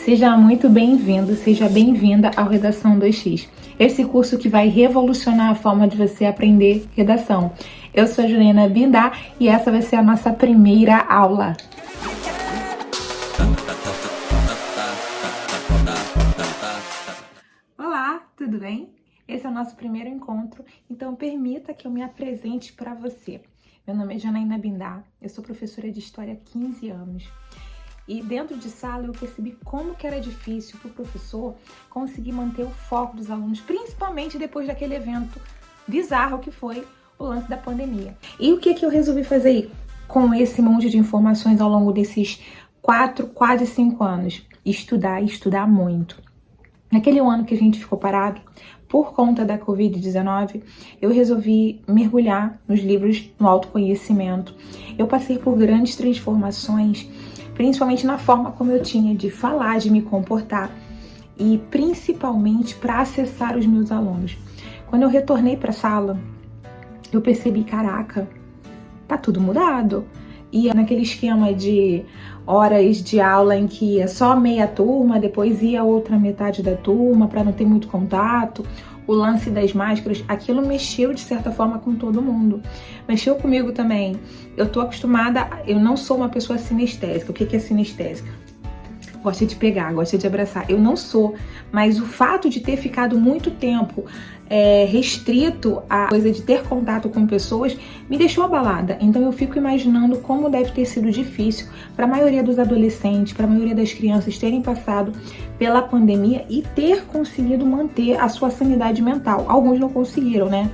Seja muito bem-vindo, seja bem-vinda ao Redação 2x. Esse curso que vai revolucionar a forma de você aprender redação. Eu sou a Juliana Bindá e essa vai ser a nossa primeira aula. Olá, tudo bem? Esse é o nosso primeiro encontro, então permita que eu me apresente para você. Meu nome é Janaína Bindá, eu sou professora de História há 15 anos. E dentro de sala eu percebi como que era difícil para o professor conseguir manter o foco dos alunos, principalmente depois daquele evento bizarro que foi o lance da pandemia. E o que eu resolvi fazer com esse monte de informações ao longo desses 4, quase 5 anos? Estudar muito. Naquele ano que a gente ficou parado, por conta da Covid-19, eu resolvi mergulhar nos livros no autoconhecimento. Eu passei por grandes transformações, principalmente na forma como eu tinha de falar, de me comportar e principalmente para acessar os meus alunos. Quando eu retornei para a sala, eu percebi, caraca, tá tudo mudado. E naquele esquema de horas de aula em que ia só meia turma, depois ia a outra metade da turma para não ter muito contato, o lance das máscaras, aquilo mexeu de certa forma com todo mundo. Mexeu comigo também. Eu tô acostumada, eu não sou uma pessoa sinestésica. O que é sinestésica? Gosta de pegar, gosta de abraçar. Eu não sou, mas o fato de ter ficado muito tempo restrito à coisa de ter contato com pessoas me deixou abalada. Então eu fico imaginando como deve ter sido difícil para a maioria dos adolescentes, para a maioria das crianças terem passado pela pandemia e ter conseguido manter a sua sanidade mental. Alguns não conseguiram, né?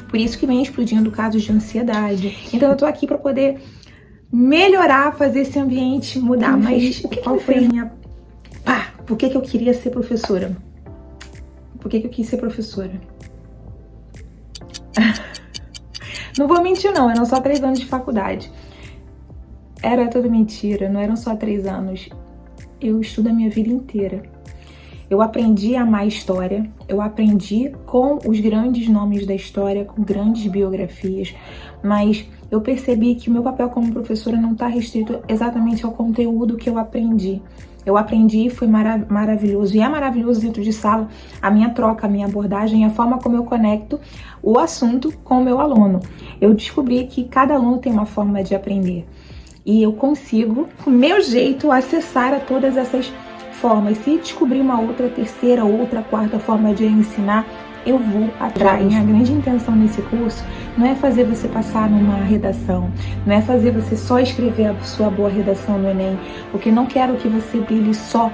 Por isso que vem explodindo casos de ansiedade. Então eu tô aqui para poder melhorar, fazer esse ambiente mudar. Mas qual foi a minha... por que eu queria ser professora? Por que eu quis ser professora? Não vou mentir não, eram só 3 anos de faculdade. Era tudo mentira, não eram só 3 anos. Eu estudo a minha vida inteira. Eu aprendi a amar a história, eu aprendi com os grandes nomes da história, com grandes biografias, mas eu percebi que o meu papel como professora não está restrito exatamente ao conteúdo que eu aprendi. Eu aprendi, foi maravilhoso, e é maravilhoso dentro de sala a minha troca, a minha abordagem, a forma como eu conecto o assunto com o meu aluno. Eu descobri que cada aluno tem uma forma de aprender e eu consigo, com o meu jeito, acessar a todas essas formas. Se descobrir uma outra, terceira, outra, quarta forma de ensinar, eu vou atrás. Minha grande intenção nesse curso não é fazer você passar numa redação, não é fazer você só escrever a sua boa redação no Enem, porque não quero que você brilhe só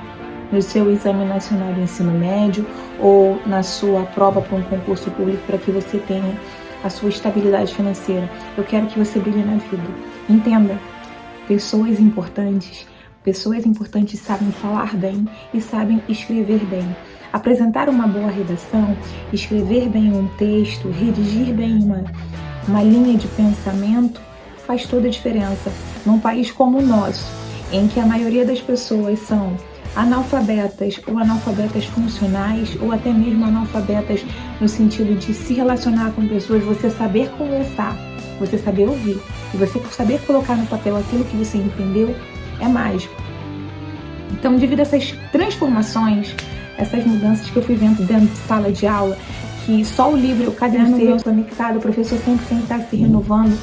no seu Exame Nacional do Ensino Médio ou na sua prova para um concurso público para que você tenha a sua estabilidade financeira. Eu quero que você brilhe na vida. Entenda, pessoas importantes sabem falar bem e sabem escrever bem. Apresentar uma boa redação, escrever bem um texto, redigir bem uma linha de pensamento faz toda a diferença. Num país como o nosso, em que a maioria das pessoas são analfabetas ou analfabetas funcionais ou até mesmo analfabetas no sentido de se relacionar com pessoas, você saber conversar, você saber ouvir e você saber colocar no papel aquilo que você entendeu é mágico. Então, devido a essas transformações, essas mudanças que eu fui vendo dentro de sala de aula, que só o livro, o caderno conectado, o professor sempre tem que estar se renovando.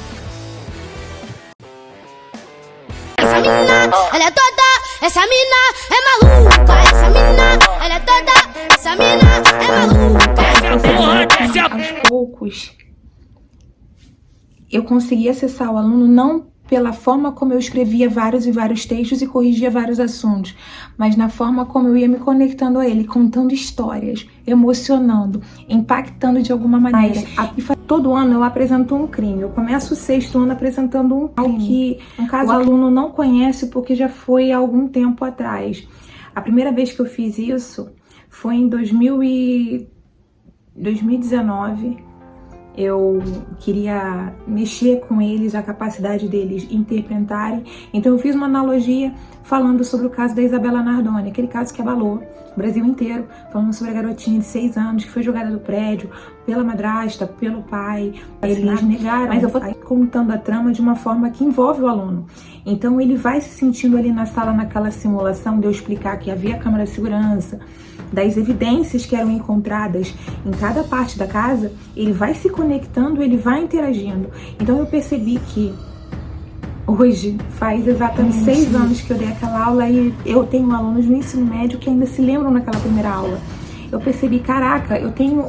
Essa mina, ela é toda, essa mina é maluca. Essa mina, ela é toda, essa mina é maluca. Aos poucos, eu consegui acessar o aluno não pela forma como eu escrevia vários e vários textos e corrigia vários assuntos, mas na forma como eu ia me conectando a ele, contando histórias, emocionando, impactando de alguma maneira. E todo ano eu apresento um crime. Eu começo o 6º ano apresentando um crime que, no caso, o aluno não conhece porque já foi há algum tempo atrás. A primeira vez que eu fiz isso foi em 2019. Eu queria mexer com eles, a capacidade deles interpretarem. Então eu fiz uma analogia falando sobre o caso da Isabela Nardoni, aquele caso que abalou o Brasil inteiro, falando sobre a garotinha de 6 anos que foi jogada do prédio pela madrasta, pelo pai. Eles negaram, mas eu vou contando a trama de uma forma que envolve o aluno. Então ele vai se sentindo ali na sala, naquela simulação de eu explicar que havia câmera de segurança, das evidências que eram encontradas em cada parte da casa, ele vai se conectando, ele vai interagindo. Então eu percebi que hoje faz exatamente 6 anos que eu dei aquela aula e eu tenho alunos no ensino médio que ainda se lembram daquela primeira aula. Eu percebi, caraca, eu tenho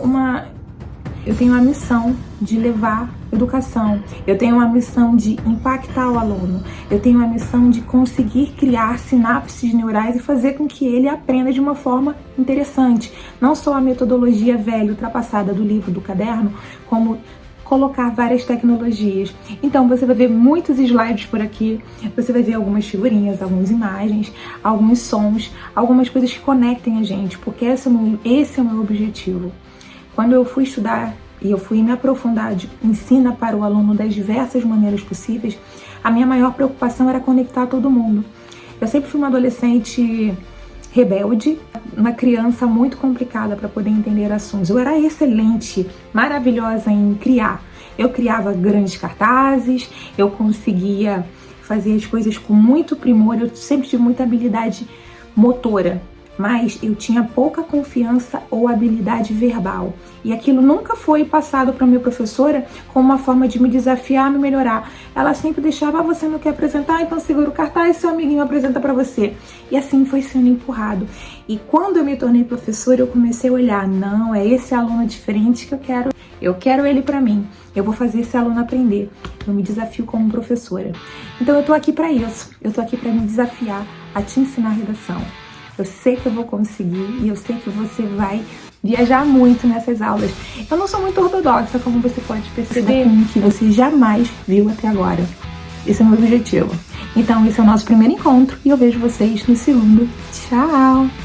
a missão de levar educação, eu tenho uma missão de impactar o aluno, eu tenho uma missão de conseguir criar sinapses neurais e fazer com que ele aprenda de uma forma interessante. Não só a metodologia velha, ultrapassada do livro, do caderno, como colocar várias tecnologias. Então você vai ver muitos slides por aqui, você vai ver algumas figurinhas, algumas imagens, alguns sons, algumas coisas que conectem a gente, porque esse é o meu objetivo. Quando eu fui estudar e eu fui me aprofundar de ensina para o aluno das diversas maneiras possíveis, a minha maior preocupação era conectar todo mundo. Eu sempre fui uma adolescente rebelde, uma criança muito complicada para poder entender assuntos. Eu era excelente, maravilhosa em criar. Eu criava grandes cartazes, eu conseguia fazer as coisas com muito primor, eu sempre tive muita habilidade motora, mas eu tinha pouca confiança ou habilidade verbal. E aquilo nunca foi passado para minha professora como uma forma de me desafiar, me melhorar. Ela sempre deixava, você não quer apresentar? Então segura o cartaz e seu amiguinho apresenta para você. E assim foi sendo empurrado. E quando eu me tornei professora, eu comecei a olhar, não, é esse aluno diferente que eu quero. Eu quero ele para mim. Eu vou fazer esse aluno aprender. Eu me desafio como professora. Então eu tô aqui para isso. Eu tô aqui para me desafiar a te ensinar redação. Eu sei que eu vou conseguir e eu sei que você vai viajar muito nessas aulas. Eu não sou muito ortodoxa, como você pode perceber, que você jamais viu até agora. Esse é o meu objetivo. Então, esse é o nosso primeiro encontro e eu vejo vocês no segundo. Tchau!